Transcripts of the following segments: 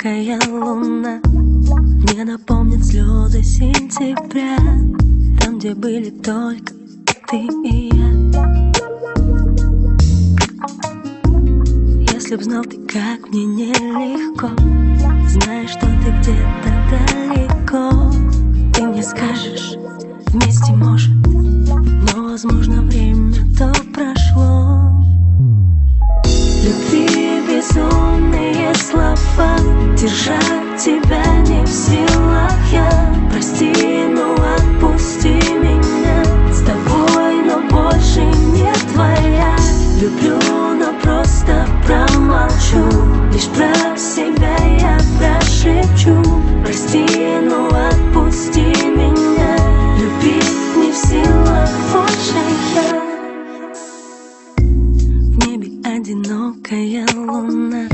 одинокая луна мне напомнит слезы сентября, там, где были только ты и я. Если б знал ты, как мне нелегко, знаешь, что ты где-то далеко. Ты мне скажешь, вместе может, но, возможно, время то прошло. Любви безумные слова, держать тебя не в силах я. Прости, ну отпусти меня, с тобой, но больше не твоя. Люблю, но просто промолчу, лишь про себя я прошепчу. Прости, ну отпусти меня, любить не в силах больше я. В небе одинокая луна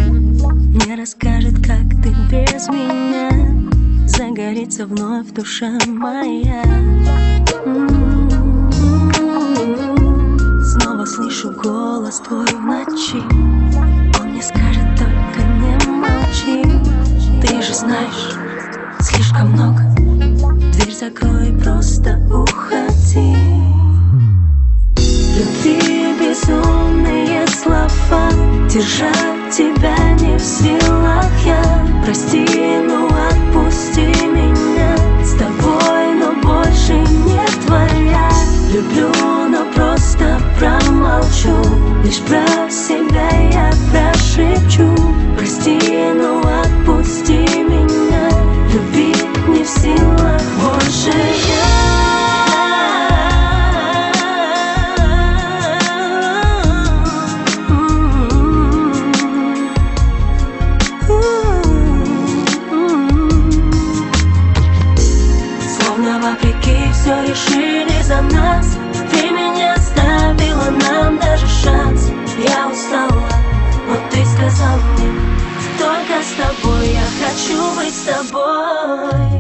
мне расскажет, как ты без меня. Загорится вновь душа моя. Снова слышу голос твой в ночи, он мне скажет, только не молчи. Ты же знаешь, слишком много, дверь закрой и просто уходи. Любви безумные слова, держать тебя не в силах я. Прости, ну отпусти меня, с тобой, но больше не твоя. Люблю, но просто промолчу, лишь про себя я прошепчу. Прости, ну отпусти меня, любить не в силах больше я. Вопреки все решили за нас. Ты меня оставила, нам даже шанс. Я устала, но ты сказал мне, только с тобой я хочу быть с тобой.